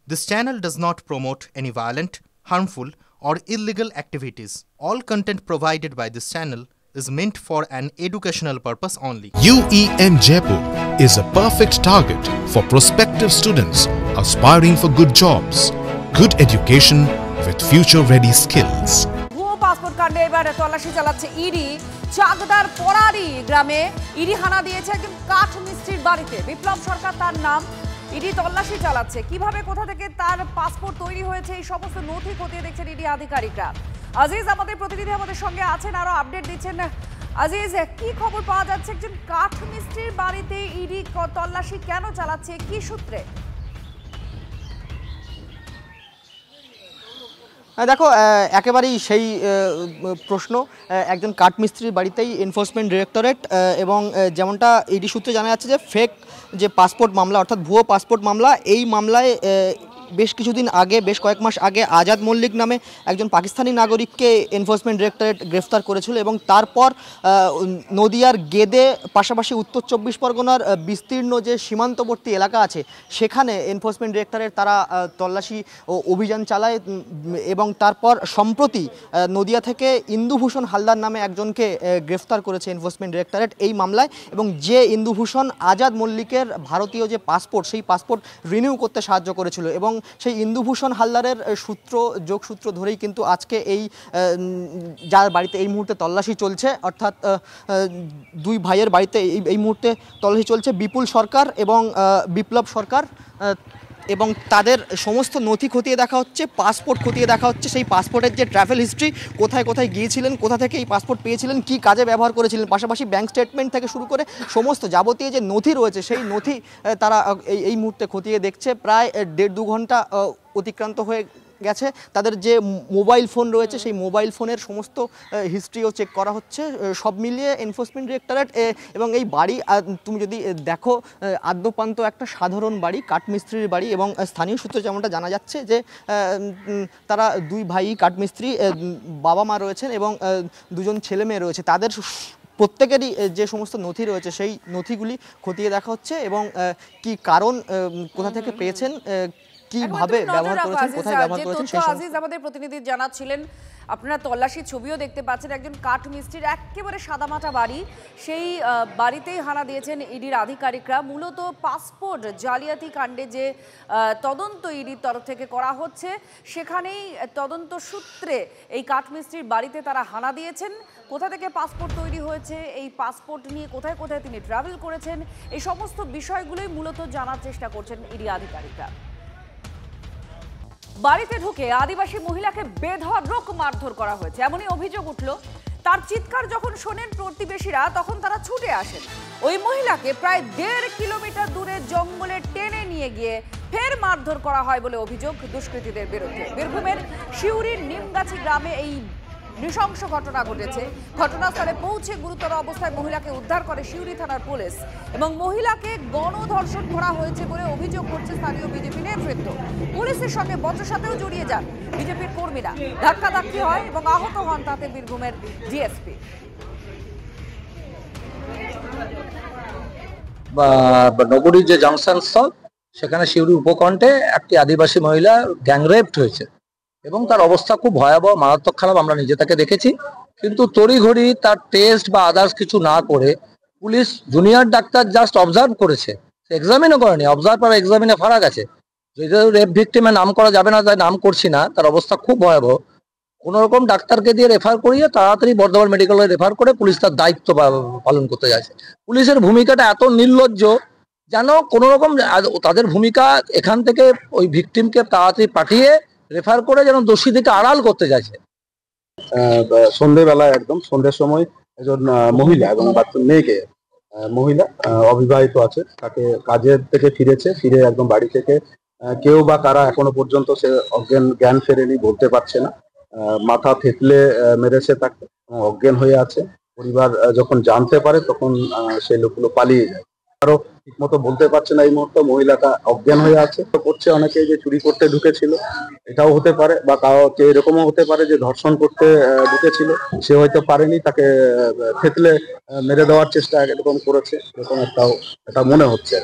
This channel does not promote any violent, harmful, or illegal activities. All content provided by this channel is meant for an educational purpose only. UEM Jaipur is a perfect target for prospective students aspiring for good jobs, good education with future-ready skills. ভুয়ো passport কাণ্ডে এবার তল্লাশি চালাচ্ছে ED. চাকদার পড়ারি গ্রামে ED হানা দিয়েছে একজন কাঠ মিস্ত্রির বাড়িতে। বিপ্লব সরকার তার নাম। ইডি তল্লাশি চালাচ্ছে কিভাবে, কোথা থেকে তার পাসপোর্ট তৈরি হয়েছে, এই সমস্ত নথি খতিয়ে দেখছেন ইডি আধিকারিকরা। আজিজ আমাদের প্রতিনিধি আমাদের সঙ্গে আছেন, আরো আপডেট দিচ্ছেন। আজিজ, কি খবর পাওয়া যাচ্ছে একজন কাঠ মিস্ত্রির বাড়িতে ইডি তল্লাশি কেন চালাচ্ছে, কি সূত্রে? দেখো, একেবারেই সেই প্রশ্ন। একজন কাঠমিস্ত্রির বাড়িতেই এনফোর্সমেন্ট ডিরেক্টরেট এবং যেমনটা ইডি সূত্রে জানা যাচ্ছে যে ফেক যে পাসপোর্ট মামলা অর্থাৎ ভুয়ো পাসপোর্ট মামলা, এই মামলায় বেশ কিছুদিন আগে, বেশ কয়েক মাস আগে আজাদ মল্লিক নামে একজন পাকিস্তানি নাগরিককে এনফোর্সমেন্ট ডিরেক্টরেট গ্রেফতার করেছিল এবং তারপর নদিয়ার গেদে পাশাপাশি উত্তর চব্বিশ পরগনার বিস্তীর্ণ যে সীমান্তবর্তী এলাকা আছে সেখানে এনফোর্সমেন্ট ডিরেক্টরেট তারা তল্লাশি ও অভিযান চালায় এবং তারপর সম্প্রতি নদিয়া থেকে ইন্দুভূষণ হালদার নামে একজনকে গ্রেফতার করেছে এনফোর্সমেন্ট ডিরেক্টরেট এই মামলায়। এবং যে ইন্দুভূষণ আজাদ মল্লিকের ভারতীয় যে পাসপোর্ট, সেই পাসপোর্ট রিনিউ করতে সাহায্য করেছিল এবং সেই ইন্দুভূষণ হালদারের যোগসূত্র ধরেই কিন্তু আজকে এই যার বাড়িতে এই মুহূর্তে তল্লাশি চলছে, অর্থাৎ দুই ভাইয়ের বাড়িতে এই মুহূর্তে তল্লাশি চলছে, বিপুল সরকার এবং বিপ্লব সরকার, এবং তাদের সমস্ত নথি খতিয়ে দেখা হচ্ছে, পাসপোর্ট খতিয়ে দেখা হচ্ছে। সেই পাসপোর্টের যে ট্রাভেল হিস্ট্রি, কোথায় কোথায় গিয়েছিলেন, কোথা থেকে এই পাসপোর্ট পেয়েছিলেন, কী কাজে ব্যবহার করেছিলেন, পাশাপাশি ব্যাংক স্টেটমেন্ট থেকে শুরু করে সমস্ত যাবতীয় যে নথি রয়েছে সেই নথি তারা এই মুহূর্তে খতিয়ে দেখছে। প্রায় 1.5-2 ঘন্টা অতিক্রান্ত হয়ে গেছে। তাদের যে মোবাইল ফোন রয়েছে সেই মোবাইল ফোনের সমস্ত হিস্ট্রিও চেক করা হচ্ছে। সব মিলিয়ে এনফোর্সমেন্ট ডিরেক্টরেট এবং এই বাড়ি, তুমি যদি দেখো, আদ্যপান্ত একটা সাধারণ বাড়ি, কাঠমিস্ত্রির বাড়ি। এবং স্থানীয় সূত্রে যেমনটা জানা যাচ্ছে যে তারা দুই ভাই কাঠমিস্ত্রি, বাবা মা রয়েছেন এবং 2জন ছেলে মেয়ে রয়েছে। তাদের প্রত্যেকেরই যে সমস্ত নথি রয়েছে সেই নথিগুলি খতিয়ে দেখা হচ্ছে এবং কি কারণ, কোথা থেকে পেয়েছেন, কিভাবে ব্যবহার করেছেন, কোথায় ব্যবহার করেছেন সেই আজিজ আমাদের প্রতিনিধি জানাচ্ছিলেন। আপনারা তল্লাশি ছবিও দেখতে পাচ্ছেন। একজন কাঠ মিস্ত্রির একেবারে সাদামাটা বাড়ি, সেই বাড়িতেই হানা দিয়েছেন ইডির আধিকারিকরা। মূলত পাসপোর্ট জালিয়াতি কাণ্ডে যে তদন্ত ইডির তরফ থেকে করা হচ্ছে, সেখানেই তদন্ত সূত্রে এই কাঠ মিস্ত্রির বাড়িতে তারা হানা দিয়েছেন। কোথা থেকে পাসপোর্ট তৈরি হয়েছে, এই পাসপোর্ট নিয়ে কোথায় কোথায় তিনি ট্রাভেল করেছেন, এই সমস্ত বিষয়গুলোই মূলত জানার চেষ্টা করছেন ইডি আধিকারিকরা। বাড়িতে ঢুকে আদিবাসী মহিলাকে বেধড়ক মারধর করা হয়েছে, এমনই অভিযোগ উঠল। তার চিৎকার যখন শোনেন প্রতিবেশীরা, তখন তারা ছুটে আসেন। ওই মহিলাকে প্রায় 1.5 কিলোমিটার দূরে জঙ্গলে টেনে নিয়ে গিয়ে ফের মারধর করা হয় বলে অভিযোগ দুষ্কৃতীদের বিরুদ্ধে। বীরভূমের সিউড়ির নিমগাছি গ্রামে এই নৃশংস ঘটনা ঘটেছে। ঘটনাস্থলে পৌঁছে গুরুতর অবস্থায় মহিলাকে উদ্ধার করে সিউড়ি থানার পুলিশ এবং মহিলাকে গণধর্ষণ করা হয়েছে বলে অভিযোগ করছে স্থানীয় বিজেপি নেতৃত্ব। পুলিশের সঙ্গে বচসাতেও জড়িয়ে যান বিজেপির কর্মীরা। ধাক্কাধাক্কি হয় এবং আহত হন তাতে বীরভূমের ডিএসপি। নগরীর যে জাংশন স্থল, সেখানে সিউড়ি উপকণ্ঠে একটি আদিবাসী মহিলা গ্যাংরেপড হয়েছে এবং তার অবস্থা খুব ভয়াবহ, মারাত্মক খারাপ। আমরা নিজে তাকে দেখেছি, কিন্তু তড়িঘড়ি তার টেস্ট বা আদার্স কিছু না করে police junior doctor just observe করেছে, এক্সামিনও করেনি। অবজার্ভ আর এক্সামিনে ফারাক আছে। যেহেতু রেপ ভিক্টিমের নাম করা যাবে না তাই নাম করছি না, তার অবস্থা খুব ভয়াবহ। কোনো রকম ডাক্তারকে দিয়ে রেফার করিয়ে তাড়াতাড়ি বর্ধমান মেডিকেলে রেফার করে পুলিশ তার দায়িত্ব পালন করতে যাচ্ছে। পুলিশের ভূমিকাটা এত নির্লজ্জ, যেন কোনো রকম তাদের ভূমিকা এখান থেকে ওই ভিকটিমকে তাড়াতাড়ি পাঠিয়ে রেফার করে যেন দোষীদেরকে আড়াল করতে যাচ্ছে। সন্ধ্যেবেলায়, একদম সন্ধ্যের সময় একজন মহিলা এবং মেয়েকে, মহিলা অবিবাহিত আছে, তাকে কাজের থেকে ফিরে একদম বাড়ি থেকে কেউ বা কারা এখনো পর্যন্ত সে জ্ঞান ফেরেনি, বলতে পারছে না। মাথা থেতলে মেরেছে তাকে, অজ্ঞান হয়ে আছে। পরিবার যখন জানতে পারে তখন সেই লোকগুলো পালিয়ে যায়। আরো ঠিক মতো বলতে পারছে না এই মুহূর্তে, মহিলাটা অজ্ঞান হয়ে আছে। করছে অনেকে যে চুরি করতে ঢুকেছিল, এটাও হতে পারে, বা কারো এরকমও হতে পারে যে ধর্ষণ করতে ঢুকেছিল, সে হয়তো পারেনি, তাকে থেতলে মেরে দেওয়ার চেষ্টা এরকম করেছে, এরকম একটা মনে হচ্ছে।